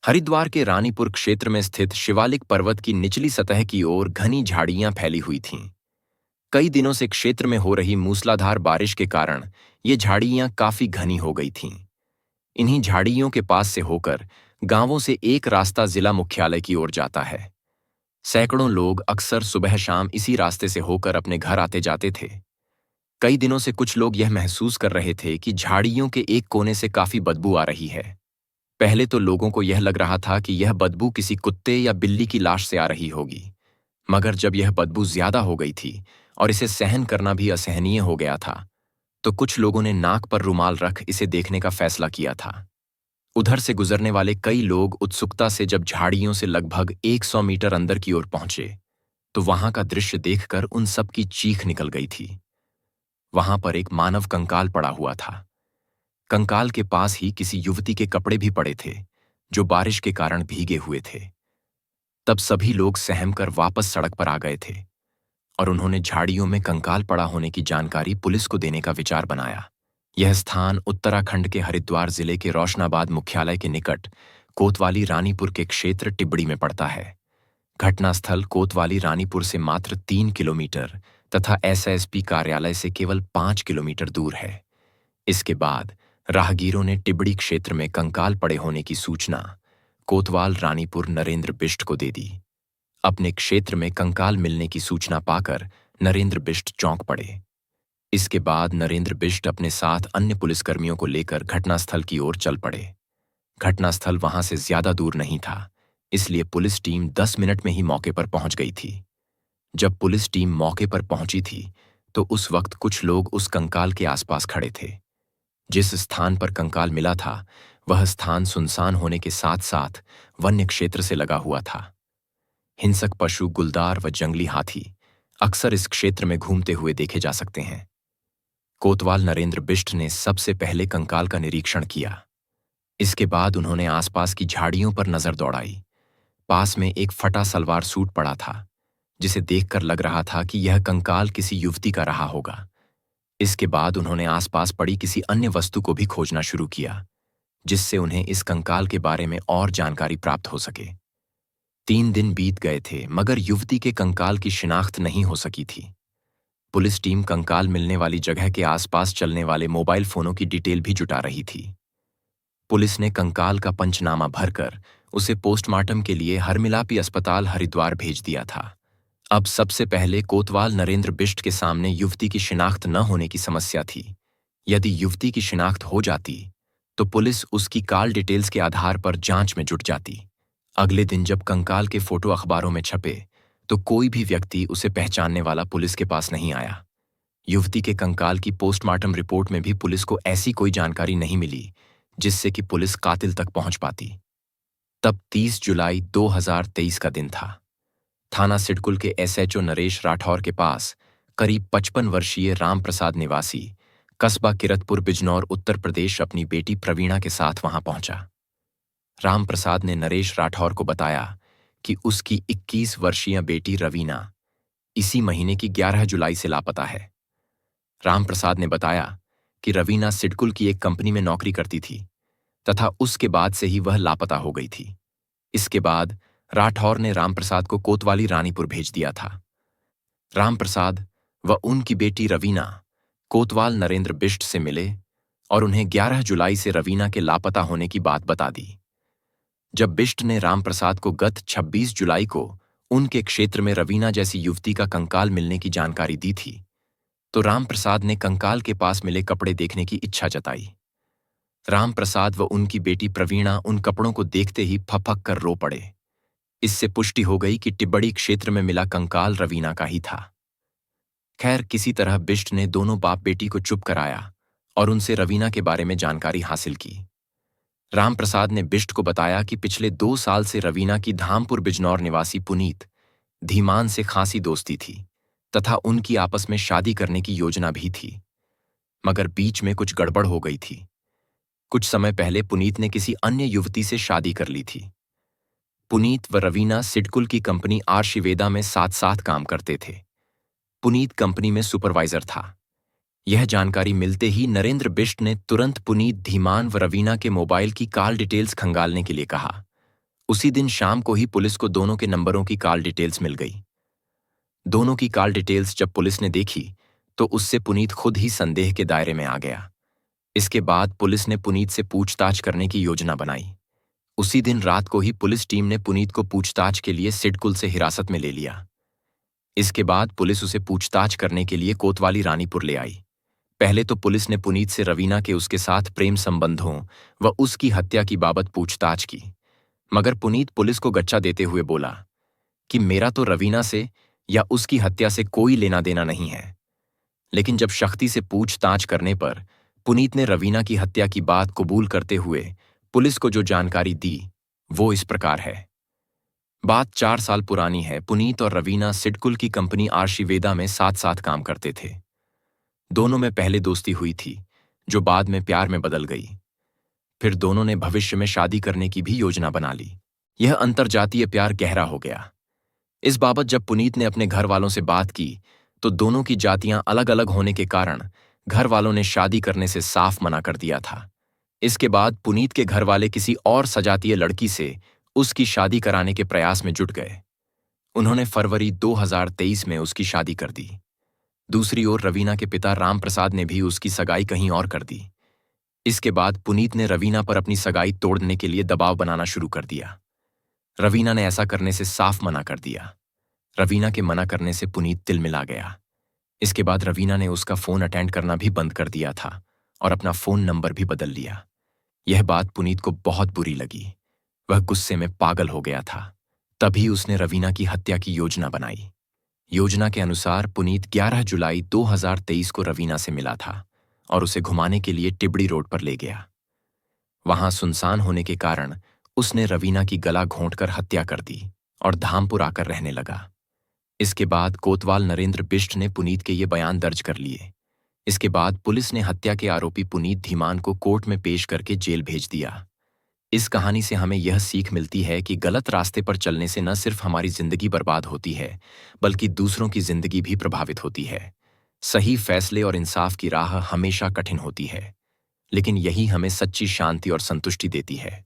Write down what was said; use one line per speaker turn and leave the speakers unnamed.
हरिद्वार के रानीपुर क्षेत्र में स्थित शिवालिक पर्वत की निचली सतह की ओर घनी झाड़ियां फैली हुई थीं। कई दिनों से क्षेत्र में हो रही मूसलाधार बारिश के कारण ये झाड़ियां काफी घनी हो गई थीं। इन्हीं झाड़ियों के पास से होकर गांवों से एक रास्ता जिला मुख्यालय की ओर जाता है। सैकड़ों लोग अक्सर सुबह शाम इसी रास्ते से होकर अपने घर आते जाते थे। कई दिनों से कुछ लोग यह महसूस कर रहे थे कि झाड़ियों के एक कोने से काफी बदबू आ रही है। पहले तो लोगों को यह लग रहा था कि यह बदबू किसी कुत्ते या बिल्ली की लाश से आ रही होगी, मगर जब यह बदबू ज्यादा हो गई थी और इसे सहन करना भी असहनीय हो गया था, तो कुछ लोगों ने नाक पर रुमाल रख इसे देखने का फैसला किया था। उधर से गुजरने वाले कई लोग उत्सुकता से जब झाड़ियों से लगभग 100 मीटर अंदर की ओर पहुंचे, तो वहां का दृश्य देखकर उन सब की चीख निकल गई थी। वहां पर एक मानव कंकाल पड़ा हुआ था। कंकाल के पास ही किसी युवती के कपड़े भी पड़े थे, जो बारिश के कारण भीगे हुए थे। तब सभी लोग सहम कर वापस सड़क पर आ गए थे और उन्होंने झाड़ियों में कंकाल पड़ा होने की जानकारी पुलिस को देने का विचार बनाया। यह स्थान उत्तराखंड के हरिद्वार जिले के रोशनाबाद मुख्यालय के निकट कोतवाली रानीपुर के क्षेत्र टिब्बड़ी में पड़ता है। घटनास्थल कोतवाली रानीपुर से मात्र 3 किलोमीटर तथा एसएसपी कार्यालय से केवल 5 किलोमीटर दूर है। इसके बाद राहगीरों ने टिब्बड़ी क्षेत्र में कंकाल पड़े होने की सूचना कोतवाल रानीपुर नरेंद्र बिष्ट को दे दी। अपने क्षेत्र में कंकाल मिलने की सूचना पाकर नरेंद्र बिष्ट चौंक पड़े। इसके बाद नरेंद्र बिष्ट अपने साथ अन्य पुलिसकर्मियों को लेकर घटनास्थल की ओर चल पड़े। घटनास्थल वहां से ज्यादा दूर नहीं था, इसलिए पुलिस टीम 10 मिनट में ही मौके पर पहुंच गई थी। जब पुलिस टीम मौके पर पहुंची थी, तो उस वक्त कुछ लोग उस कंकाल के आसपास खड़े थे। जिस स्थान पर कंकाल मिला था, वह स्थान सुनसान होने के साथ साथ वन्य क्षेत्र से लगा हुआ था। हिंसक पशु, गुलदार व जंगली हाथी अक्सर इस क्षेत्र में घूमते हुए देखे जा सकते हैं। कोतवाल नरेंद्र बिष्ट ने सबसे पहले कंकाल का निरीक्षण किया। इसके बाद उन्होंने आसपास की झाड़ियों पर नजर दौड़ाई। पास में एक फटा सलवार सूट पड़ा था, जिसे देखकर लग रहा था कि यह कंकाल किसी युवती का रहा होगा। इसके बाद उन्होंने आसपास पड़ी किसी अन्य वस्तु को भी खोजना शुरू किया, जिससे उन्हें इस कंकाल के बारे में और जानकारी प्राप्त हो सके। 3 दिन बीत गए थे, मगर युवती के कंकाल की शिनाख्त नहीं हो सकी थी। पुलिस टीम कंकाल मिलने वाली जगह के आसपास चलने वाले मोबाइल फोनों की डिटेल भी जुटा रही थी। पुलिस ने कंकाल का पंचनामा भरकर उसे पोस्टमार्टम के लिए हरमिलापी अस्पताल हरिद्वार भेज दिया था। अब सबसे पहले कोतवाल नरेंद्र बिष्ट के सामने युवती की शिनाख्त न होने की समस्या थी। यदि युवती की शिनाख्त हो जाती, तो पुलिस उसकी कॉल डिटेल्स के आधार पर जांच में जुट जाती। अगले दिन जब कंकाल के फोटो अखबारों में छपे, तो कोई भी व्यक्ति उसे पहचानने वाला पुलिस के पास नहीं आया। युवती के कंकाल की पोस्टमार्टम रिपोर्ट में भी पुलिस को ऐसी कोई जानकारी नहीं मिली जिससे कि पुलिस कातिल तक पहुंच पाती। तब 30 जुलाई 2023 का दिन था। थाना सिडकुल के एसएचओ नरेश राठौर के पास करीब 55 वर्षीय राम प्रसाद निवासी कस्बा किरतपुर बिजनौर उत्तर प्रदेश अपनी बेटी प्रवीणा के साथ वहां पहुंचा। राम प्रसाद ने नरेश राठौर को बताया कि उसकी 21 वर्षीय बेटी रवीना इसी महीने की 11 जुलाई से लापता है। राम प्रसाद ने बताया कि रवीना सिडकुल की एक कंपनी में नौकरी करती थी तथा उसके बाद से ही वह लापता हो गई थी। इसके बाद राठौर ने रामप्रसाद को कोतवाली रानीपुर भेज दिया था। रामप्रसाद व उनकी बेटी रवीना कोतवाल नरेंद्र बिष्ट से मिले और उन्हें 11 जुलाई से रवीना के लापता होने की बात बता दी। जब बिष्ट ने रामप्रसाद को गत 26 जुलाई को उनके क्षेत्र में रवीना जैसी युवती का कंकाल मिलने की जानकारी दी थी, तो रामप्रसाद ने कंकाल के पास मिले कपड़े देखने की इच्छा जताई। रामप्रसाद व उनकी बेटी प्रवीणा उन कपड़ों को देखते ही फपक कर रो पड़े। इससे पुष्टि हो गई कि टिब्बड़ी क्षेत्र में मिला कंकाल रवीना का ही था। खैर, किसी तरह बिष्ट ने दोनों बाप बेटी को चुप कराया और उनसे रवीना के बारे में जानकारी हासिल की। रामप्रसाद ने बिष्ट को बताया कि पिछले 2 साल से रवीना की धामपुर बिजनौर निवासी पुनीत धीमान से खासी दोस्ती थी तथा उनकी आपस में शादी करने की योजना भी थी, मगर बीच में कुछ गड़बड़ हो गई थी। कुछ समय पहले पुनीत ने किसी अन्य युवती से शादी कर ली थी। पुनीत व रवीना सिडकुल की कंपनी आर्शिवेदा में साथ साथ काम करते थे। पुनीत कंपनी में सुपरवाइजर था। यह जानकारी मिलते ही नरेंद्र बिष्ट ने तुरंत पुनीत, धीमान व रवीना के मोबाइल की कॉल डिटेल्स खंगालने के लिए कहा। उसी दिन शाम को ही पुलिस को दोनों के नंबरों की कॉल डिटेल्स मिल गई। दोनों की कॉल डिटेल्स जब पुलिस ने देखी तो उससे पुनीत खुद ही संदेह के दायरे में आ गया। इसके बाद पुलिस ने पुनीत से पूछताछ करने की योजना बनाई। उसी दिन रात को ही पुलिस टीम ने पुनीत को पूछताछ के लिए सिडकुल से हिरासत में ले लिया। इसके बाद पुलिस उसे पूछताछ करने के लिए कोतवाली रानीपुर ले आई। पहले तो पुलिस ने पुनीत से रवीना के उसके साथ प्रेम संबंधों व उसकी हत्या की बाबत पूछताछ की, मगर पुनीत पुलिस को गच्चा देते हुए बोला कि मेरा तो रवीना से या उसकी हत्या से कोई लेना देना नहीं है। लेकिन जब सख्ती से पूछताछ करने पर पुनीत ने रवीना की हत्या की बात कबूल करते हुए पुलिस को जो जानकारी दी वो इस प्रकार है। बात 4 साल पुरानी है। पुनीत और रवीना सिडकुल की कंपनी आर्शिवेदा में साथ साथ काम करते थे। दोनों में पहले दोस्ती हुई थी जो बाद में प्यार में बदल गई। फिर दोनों ने भविष्य में शादी करने की भी योजना बना ली। यह अंतरजातीय प्यार गहरा हो गया। इस बाबत जब पुनीत ने अपने घर वालों से बात की तो दोनों की जातियां अलग अलग होने के कारण घर वालों ने शादी करने से साफ मना कर दिया था। इसके बाद पुनीत के घर वाले किसी और सजातीय लड़की से उसकी शादी कराने के प्रयास में जुट गए। उन्होंने फरवरी 2023 में उसकी शादी कर दी। दूसरी ओर रवीना के पिता राम प्रसाद ने भी उसकी सगाई कहीं और कर दी। इसके बाद पुनीत ने रवीना पर अपनी सगाई तोड़ने के लिए दबाव बनाना शुरू कर दिया। रवीना ने ऐसा करने से साफ मना कर दिया। रवीना के मना करने से पुनीत तिलमिला गया। इसके बाद रवीना ने उसका फोन अटेंड करना भी बंद कर दिया था और अपना फोन नंबर भी बदल लिया। यह बात पुनीत को बहुत बुरी लगी। वह गुस्से में पागल हो गया था। तभी उसने रवीना की हत्या की योजना बनाई। योजना के अनुसार पुनीत 11 जुलाई 2023 को रवीना से मिला था और उसे घुमाने के लिए टिबड़ी रोड पर ले गया। वहां सुनसान होने के कारण उसने रवीना की गला घोंटकर हत्या कर दी और धामपुर आकर रहने लगा। इसके बाद कोतवाल नरेंद्र बिष्ट ने पुनीत के ये बयान दर्ज कर लिए। इसके बाद पुलिस ने हत्या के आरोपी पुनीत धीमान को कोर्ट में पेश करके जेल भेज दिया। इस कहानी से हमें यह सीख मिलती है कि गलत रास्ते पर चलने से न सिर्फ हमारी जिंदगी बर्बाद होती है बल्कि दूसरों की जिंदगी भी प्रभावित होती है। सही फैसले और इंसाफ की राह हमेशा कठिन होती है, लेकिन यही हमें सच्ची शांति और संतुष्टि देती है।